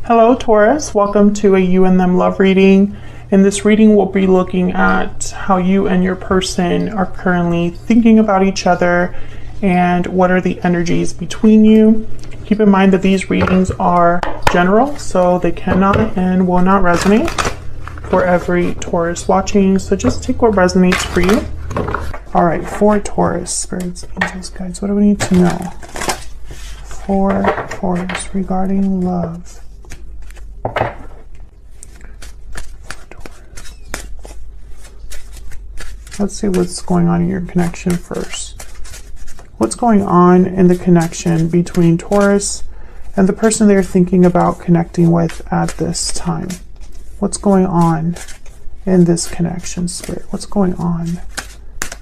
Hello Taurus, welcome to a you and them love reading. In this reading we'll be looking at how you and your person are currently thinking about each other and what are the energies between you. Keep in mind that these readings are general, so they cannot and will not resonate for every Taurus watching, so just take what resonates for you. All right, for Taurus, spirits, angels, guides, what do we need to know for Taurus regarding love? Let's see what's going on in your connection first. What's going on in the connection between Taurus and the person they're thinking about connecting with at this time? What's going on in this connection, Spirit? What's going on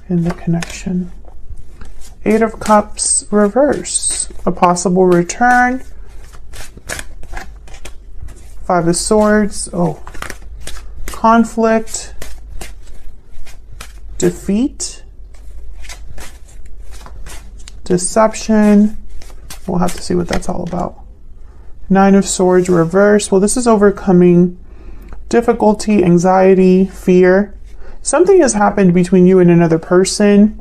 in the connection? Eight of Cups reverse. A possible return. Five of Swords. Oh. Conflict. Defeat. Deception. We'll have to see what that's all about. Nine of Swords reverse. Well, this is overcoming difficulty, anxiety, fear. Something has happened between you and another person.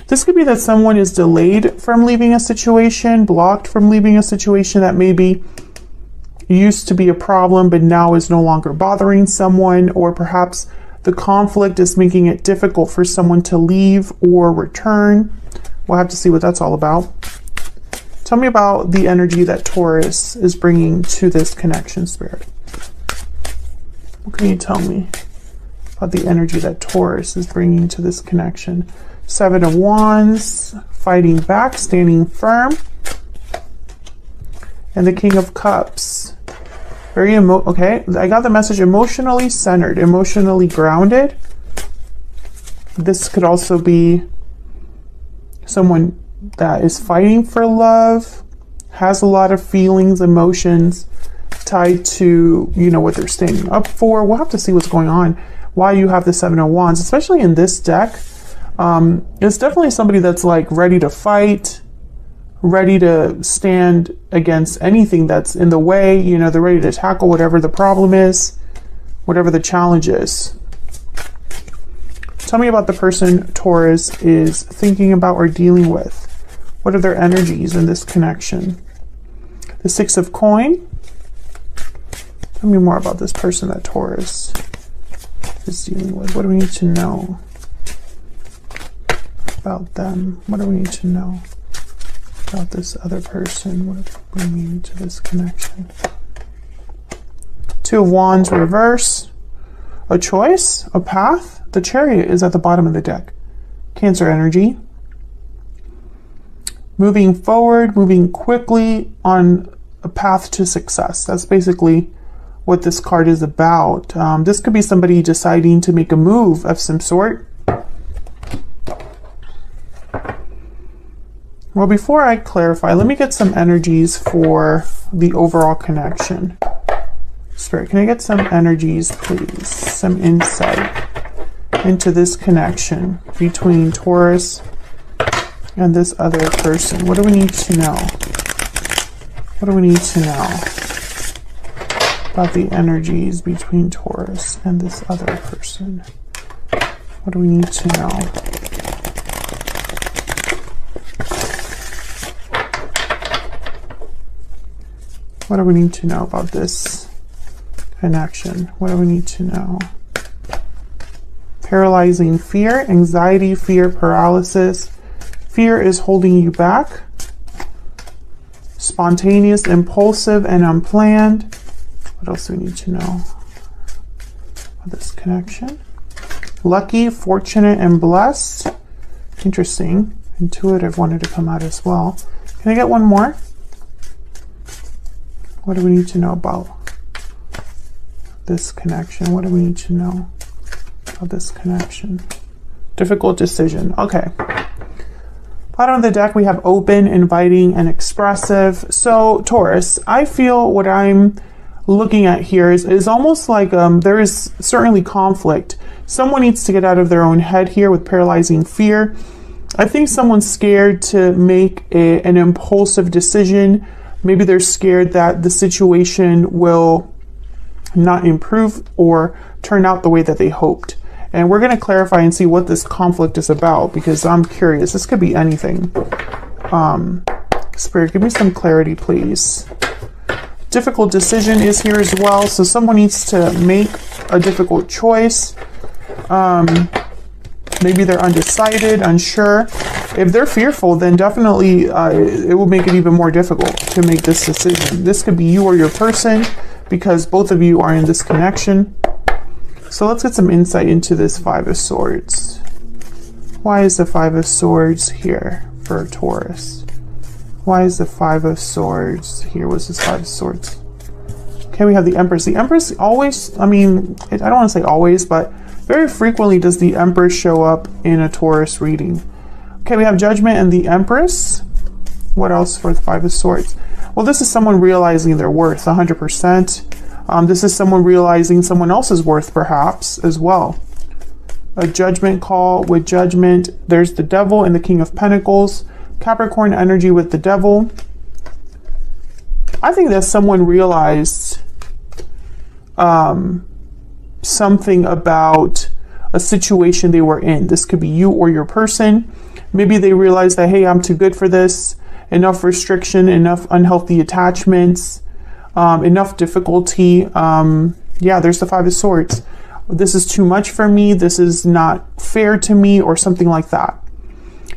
This could be that someone is delayed from leaving a situation, blocked from leaving a situation that maybe used to be a problem but now is no longer bothering someone, or perhaps the conflict is making it difficult for someone to leave or return. We'll have to see what that's all about. Tell me about the energy that Taurus is bringing to this connection, Spirit. What can you tell me about the energy that Taurus is bringing to this connection? Seven of Wands, fighting back, standing firm. And the King of Cups. Very okay, I got the message emotionally centered, emotionally grounded. This could also be someone that is fighting for love, has a lot of feelings, emotions tied to, you know, what they're standing up for. We'll have to see what's going on, why you have the Seven of Wands, especially in this deck. It's definitely somebody that's like ready to fight, ready to stand against anything that's in the way. You know, they're ready to tackle whatever the problem is, whatever the challenge is. Tell me about the person Taurus is thinking about or dealing with. What are their energies in this connection? The Six of Coin. Tell me more about this person that Taurus is dealing with. What do we need to know about them? What do we need to know about this other person? What are they bringing to this connection? Two of Wands reverse. A choice, a path. The Chariot is at the bottom of the deck. Cancer energy. Moving forward, moving quickly on a path to success. That's basically what this card is about. This could be somebody deciding to make a move of some sort. Well, before I clarify, let me get some energies for the overall connection. Spirit, can I get some energies, please? Some insight into this connection between Taurus and this other person. What do we need to know? What do we need to know about the energies between Taurus and this other person? What do we need to know? What do we need to know about this connection? What do we need to know? Paralyzing fear, anxiety, fear, paralysis. Fear is holding you back. Spontaneous, impulsive, and unplanned. What else do we need to know about this connection? Lucky, fortunate, and blessed. Interesting. Intuitive wanted to come out as well. Can I get one more? What do we need to know about this connection? What do we need to know about this connection? Difficult decision. Okay. Bottom of the deck, we have open, inviting, and expressive. So, Taurus, I feel what I'm looking at here is almost like there is certainly conflict. Someone needs to get out of their own head here with paralyzing fear. I think someone's scared to make an impulsive decision Maybe they're scared that the situation will not improve or turn out the way that they hoped. And we're going to clarify and see what this conflict is about, because I'm curious. This could be anything. Spirit, give me some clarity, please. Difficult decision is here as well. So someone needs to make a difficult choice. Maybe they're undecided, unsure. If they're fearful, then definitely it will make it even more difficult to make this decision. This could be you or your person, because both of you are in this connection. So let's get some insight into this Five of Swords. Why is the Five of Swords here for Taurus? Why is the Five of Swords here? What's this Five of Swords? Okay, we have the Empress. The Empress always, I mean, I don't want to say always, but very frequently does the Empress show up in a Taurus reading. Okay, we have Judgment and the Empress. What else for the Five of Swords? Well, this is someone realizing their worth 100%. This is someone realizing someone else's worth, perhaps, as well. A judgment call with Judgment. There's the Devil and the King of Pentacles. Capricorn energy with the Devil. I think that someone realized something about a situation they were in. This could be you or your person. Maybe they realized that, hey, I'm too good for this. Enough restriction, enough unhealthy attachments, enough difficulty. Yeah, there's the Five of Swords. This is too much for me. This is not fair to me, or something like that.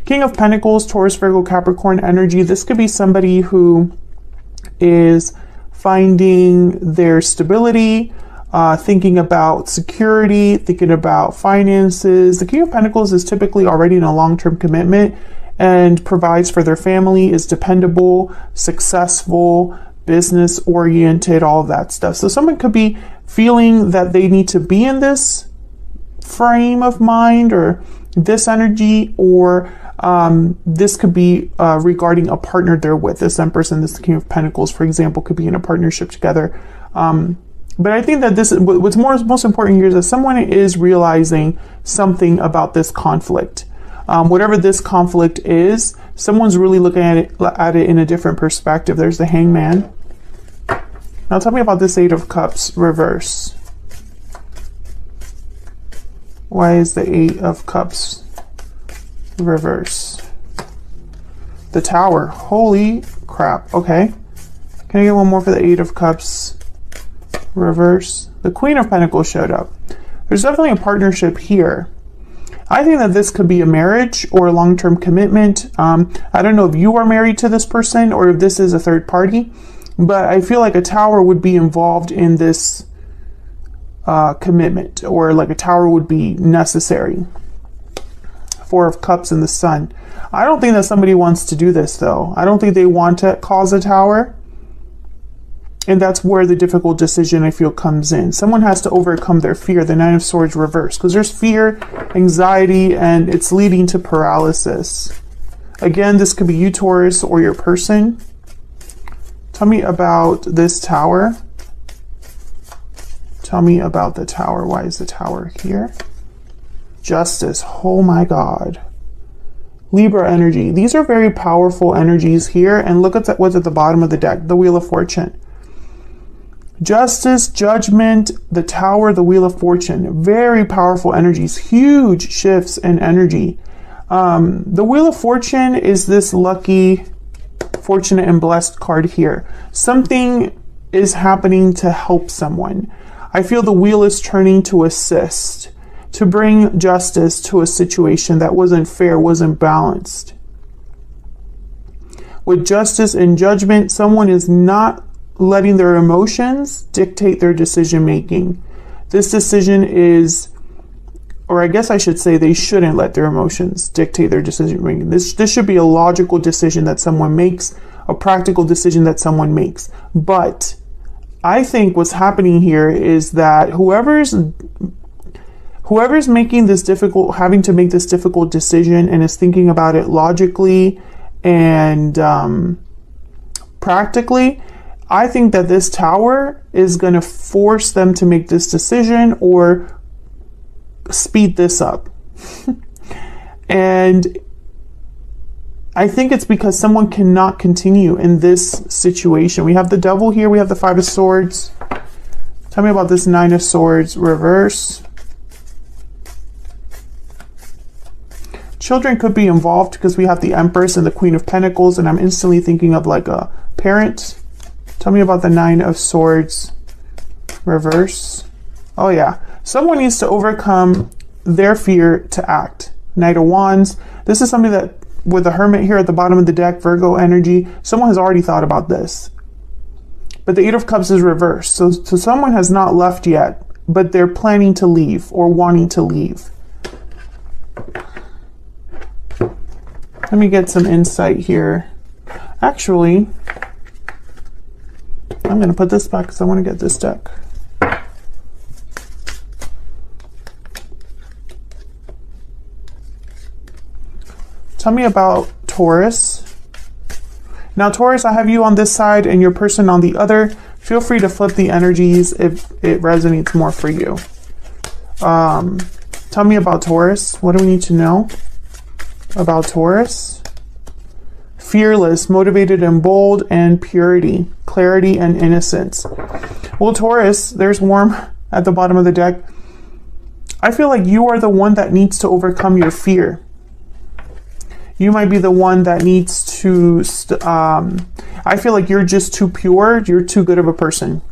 King of Pentacles, Taurus, Virgo, Capricorn energy. This could be somebody who is finding their stability, thinking about security, thinking about finances. The King of Pentacles is typically already in a long-term commitment and provides for their family, is dependable, successful, business-oriented, all of that stuff. So someone could be feeling that they need to be in this frame of mind or this energy, or this could be regarding a partner they're with. This Empress and this King of Pentacles, for example, could be in a partnership together. But I think that this, what's most important here is that someone is realizing something about this conflict. Whatever this conflict is, someone's really looking at it in a different perspective. There's the Hangman. Now tell me about this Eight of Cups reverse. Why is the Eight of Cups reverse? The Tower. Holy crap. Okay. Can I get one more for the Eight of Cups reverse? The Queen of Pentacles showed up. There's definitely a partnership here. I think that this could be a marriage or a long-term commitment. I don't know if you are married to this person or if this is a third party, but I feel like a Tower would be involved in this commitment, or like a Tower would be necessary. Four of Cups and the Sun. I don't think that somebody wants to do this, though. I don't think they want to cause a Tower. And that's where the difficult decision, I feel, comes in. Someone has to overcome their fear, the Nine of Swords reverse, because there's fear, anxiety, and it's leading to paralysis. Again, this could be you, Taurus, or your person. Tell me about this Tower. Tell me about the Tower. Why is the Tower here? Justice. Oh my God. Libra energy. These are very powerful energies here. And look at what's at the bottom of the deck, the Wheel of Fortune. Justice, Judgment, the Tower, the Wheel of Fortune. Very powerful energies, huge shifts in energy. The Wheel of Fortune is this lucky, fortunate, and blessed card here. Something is happening to help someone. I feel the wheel is turning to assist, to bring justice to a situation that wasn't fair, wasn't balanced. With Justice and Judgment, someone is not letting their emotions dictate their decision making. This decision is, or I guess I should say, they shouldn't let their emotions dictate their decision making. This should be a logical decision that someone makes, a practical decision that someone makes. But I think what's happening here is that whoever's making this difficult, having to make this difficult decision and is thinking about it logically and practically, I think that this Tower is going to force them to make this decision or speed this up. And I think it's because someone cannot continue in this situation. We have the Devil here. We have the Five of Swords. Tell me about this Nine of Swords reverse. Children could be involved because we have the Empress and the Queen of Pentacles, and I'm instantly thinking of like a parent. Tell me about the Nine of Swords reverse. Oh yeah, someone needs to overcome their fear to act. Knight of Wands. This is something that, with the Hermit here at the bottom of the deck, Virgo energy, someone has already thought about this. But the Eight of Cups is reversed. So someone has not left yet, but they're planning to leave or wanting to leave. Let me get some insight here. Actually, I'm going to put this back because I want to get this deck. Tell me about Taurus. Now, Taurus, I have you on this side and your person on the other. Feel free to flip the energies if it resonates more for you. Tell me about Taurus. What do we need to know about Taurus? Fearless, motivated and bold, and purity, clarity and innocence. Well, Taurus, there's warm at the bottom of the deck. I feel like you are the one that needs to overcome your fear. You might be the one that needs to, I feel like you're just too pure. You're too good of a person.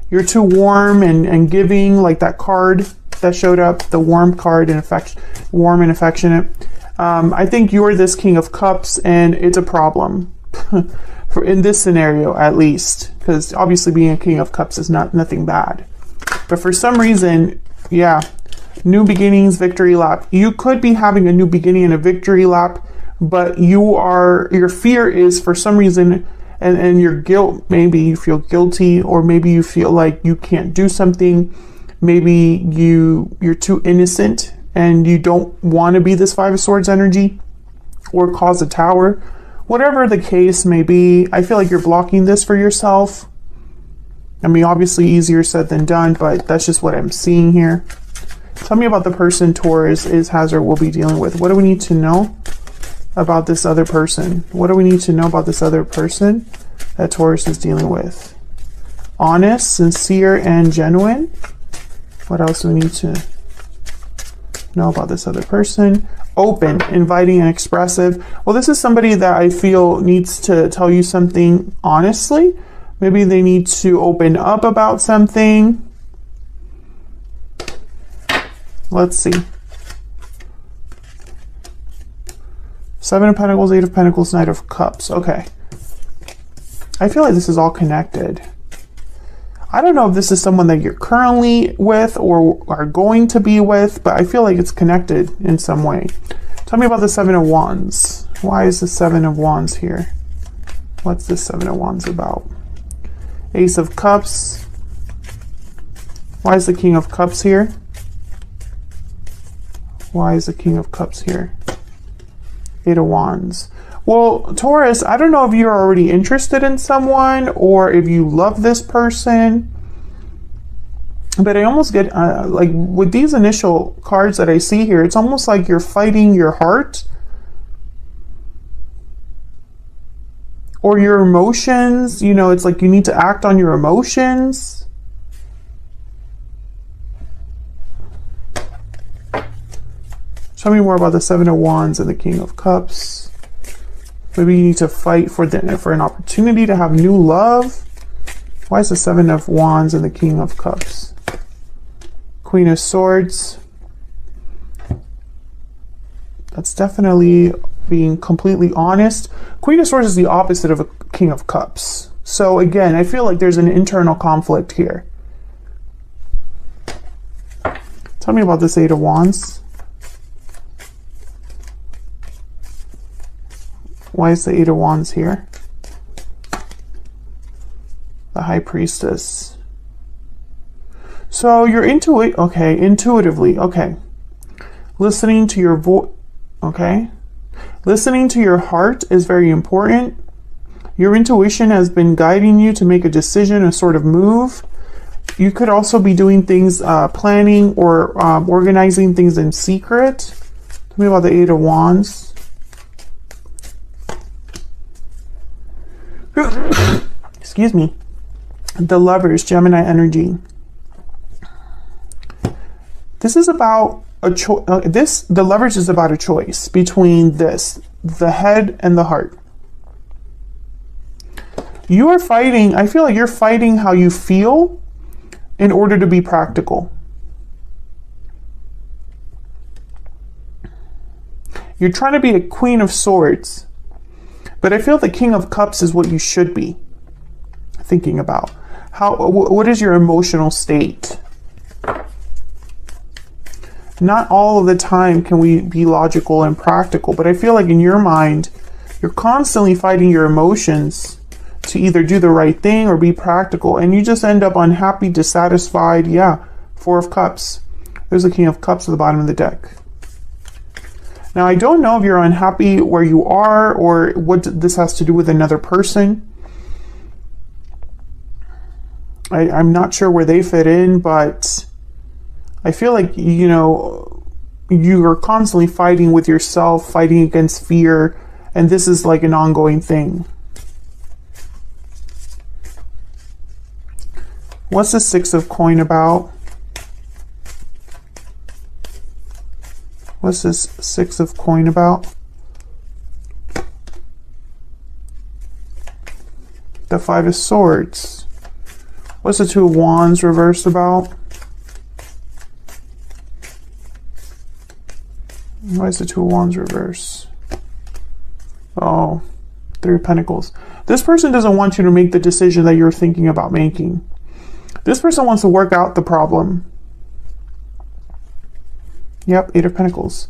You're too warm and giving, like that card that showed up, the warm card and warm and affectionate. I think you're this King of Cups, and it's a problem in this scenario, at least, because obviously being a King of Cups is nothing bad. But for some reason, yeah, new beginnings, victory lap. You could be having a new beginning and a victory lap, but your fear is for some reason, and your guilt, maybe you feel guilty, or maybe you feel like you can't do something. Maybe you're too innocent and you don't want to be this Five of Swords energy or cause a tower. Whatever the case may be, I feel like you're blocking this for yourself. I mean, obviously easier said than done, but that's just what I'm seeing here. Tell me about the person Taurus has or will be dealing with. What do we need to know about this other person? What do we need to know about this other person that Taurus is dealing with? Honest, sincere, and genuine. What else do we need to know about this other person? Open, inviting, and expressive. Well, this is somebody that I feel needs to tell you something honestly. Maybe they need to open up about something. Let's see. Seven of Pentacles, Eight of Pentacles, Knight of Cups. Okay. I feel like this is all connected. I don't know if this is someone that you're currently with or are going to be with, but I feel like it's connected in some way. Tell me about the Seven of Wands. Why is the Seven of Wands here? What's the Seven of Wands about? Ace of Cups. Why is the King of Cups here? Why is the King of Cups here? Eight of Wands. Well, Taurus, I don't know if you're already interested in someone or if you love this person, but I almost get, like with these initial cards that I see here, it's almost like you're fighting your heart or your emotions. You know, it's like you need to act on your emotions. Tell me more about the Seven of Wands and the King of Cups. Maybe you need to fight for an opportunity to have new love. Why is the Seven of Wands and the King of Cups? Queen of Swords. That's definitely being completely honest. Queen of Swords is the opposite of a King of Cups. So again, I feel like there's an internal conflict here. Tell me about this Eight of Wands. Why is the Eight of Wands here? The High Priestess. So you're into it, okay, intuitively, okay. Listening to your voice, okay. Listening to your heart is very important. Your intuition has been guiding you to make a decision, a sort of move. You could also be doing things, planning or organizing things in secret. Tell me about the Eight of Wands. Excuse me. The Lovers, Gemini energy. This is about a choice. The Lovers is about a choice between this, the head and the heart. You are fighting, I feel like you're fighting how you feel in order to be practical. You're trying to be a Queen of Swords, but I feel the King of Cups is what you should be thinking about. What is your emotional state? Not all of the time can we be logical and practical, but I feel like in your mind, you're constantly fighting your emotions to either do the right thing or be practical, and you just end up unhappy, dissatisfied. Yeah, Four of Cups. There's a King of Cups at the bottom of the deck. Now, I don't know if you're unhappy where you are or what this has to do with another person. I'm not sure where they fit in, but I feel like, you know, you are constantly fighting with yourself, fighting against fear, and this is like an ongoing thing. What's the Six of Coin about? What's this Six of Coin about? The Five of Swords. What's the Two of Wands reversed about? Why is the Two of Wands reverse? Oh, Three of Pentacles. This person doesn't want you to make the decision that you're thinking about making. This person wants to work out the problem. Yep, Eight of Pentacles.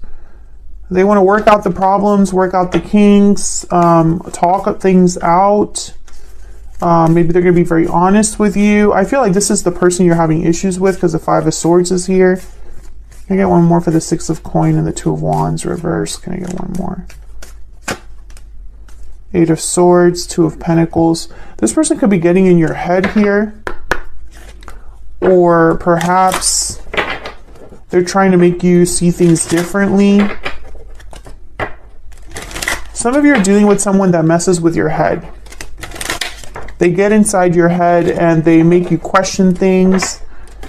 They want to work out the problems, work out the kinks, talk things out. Maybe they're going to be very honest with you. I feel like this is the person you're having issues with because the Five of Swords is here. Can I get one more for the Six of Coin and the Two of Wands reverse? Can I get one more? Eight of Swords, Two of Pentacles. This person could be getting in your head here. Or perhaps they're trying to make you see things differently. Some of you are dealing with someone that messes with your head. They get inside your head and they make you question things.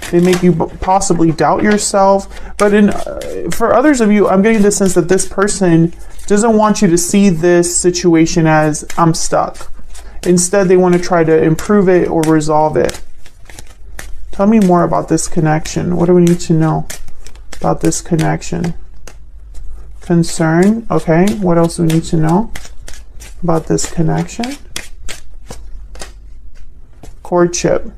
They make you possibly doubt yourself. But for others of you, I'm getting the sense that this person doesn't want you to see this situation as I'm stuck. Instead, they want to try to improve it or resolve it. Tell me more about this connection. What do we need to know about this connection? Concern. Okay. What else do we need to know about this connection? Courtship.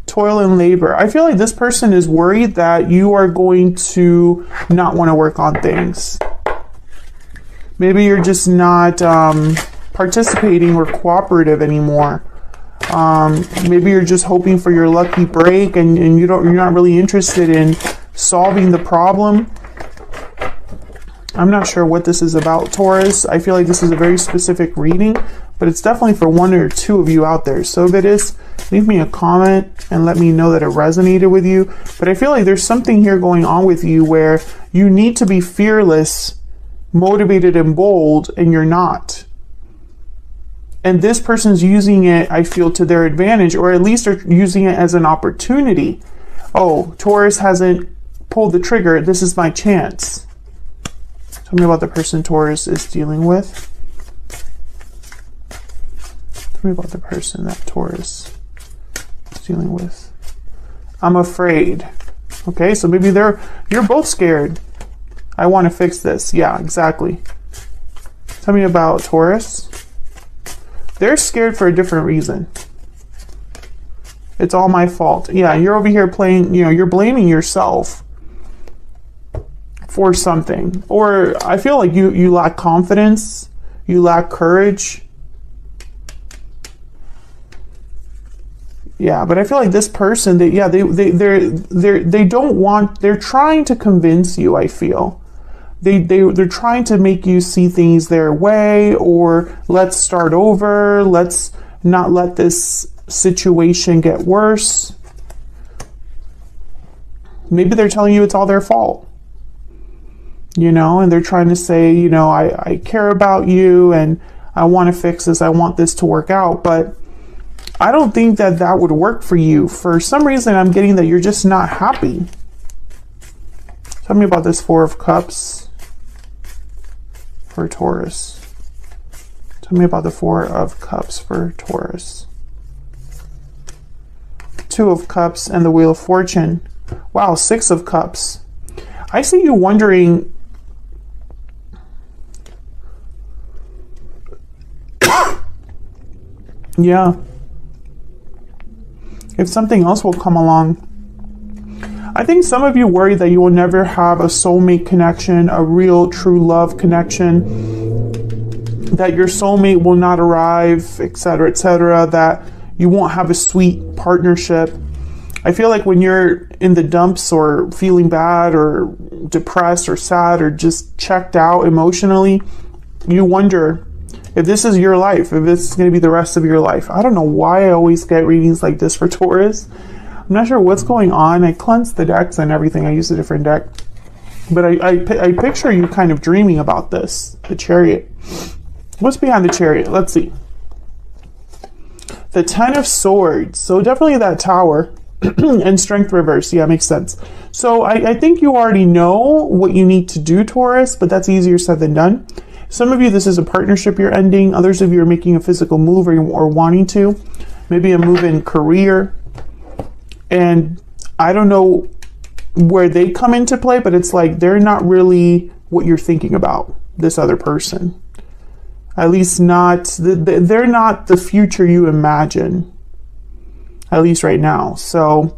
Toil and labor. I feel like this person is worried that you are going to not want to work on things. Maybe you're just not participating or cooperative anymore. Maybe you're just hoping for your lucky break and you're not really interested in solving the problem. I'm not sure what this is about, Taurus. I feel like this is a very specific reading, but it's definitely for one or two of you out there. So if it is, leave me a comment and let me know that it resonated with you. But I feel like there's something here going on with you where you need to be fearless, motivated, and bold, and you're not. And this person's using it, I feel, to their advantage, or at least are using it as an opportunity. Oh, Taurus hasn't pulled the trigger. This is my chance. Tell me about the person Taurus is dealing with. Tell me about the person that Taurus is dealing with. I'm afraid. Okay, so maybe you're both scared. I want to fix this. Yeah, exactly. Tell me about Taurus. They're scared for a different reason. It's all my fault. Yeah, you're over here playing, you're blaming yourself for something. Or I feel like you lack confidence, you lack courage. Yeah, but I feel like this person, they don't want, they're trying to convince you, I feel. They're trying to make you see things their way, or let's start over, let's not let this situation get worse. Maybe they're telling you it's all their fault, and they're trying to say, I care about you and I want to fix this. I want this to work out. But I don't think that that would work for you. For some reason, I'm getting that you're just not happy. Tell me about this Four of Cups for Taurus. Tell me about the Four of Cups for Taurus. Two of Cups and the Wheel of Fortune. Wow, Six of Cups. I see you wondering, yeah, if something else will come along. I think some of you worry that you will never have a soulmate connection, a real true love connection, that your soulmate will not arrive, etc., that you won't have a sweet partnership. I feel like when you're in the dumps or feeling bad or depressed or sad or just checked out emotionally, you wonder if this is your life, if this is going to be the rest of your life. I don't know why I always get readings like this for Taurus. I'm not sure what's going on. I cleansed the decks and everything. I used a different deck. But I picture you kind of dreaming about this, the Chariot. What's behind the Chariot? Let's see. The Ten of Swords. So definitely that Tower. And Strength reverse. Yeah, makes sense. So I think you already know what you need to do, Taurus, but that's easier said than done. Some of you, this is a partnership you're ending. Others of you are making a physical move or wanting to. Maybe a move in career. And I don't know where they come into play, but it's like they're not really what you're thinking about, this other person. At least not, they're not the future you imagine. At least right now. So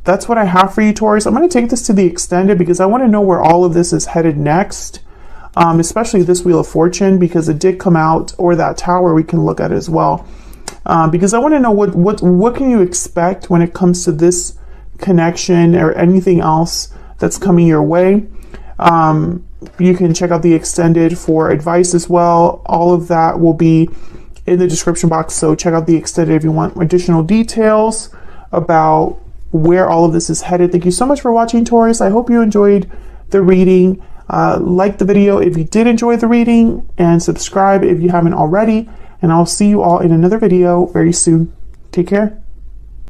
that's what I have for you, Taurus. I'm going to take this to the extended because I want to know where all of this is headed next, especially this Wheel of Fortune, because it did come out, or that Tower we can look at as well, because I want to know what can you expect when it comes to this connection or anything else that's coming your way. You can check out the extended for advice as well. All of that will be in the description box, so check out the extended if you want additional details about where all of this is headed. Thank you so much for watching, Taurus. I hope you enjoyed the reading. Like the video if you did enjoy the reading, and subscribe if you haven't already, and I'll see you all in another video very soon. Take care.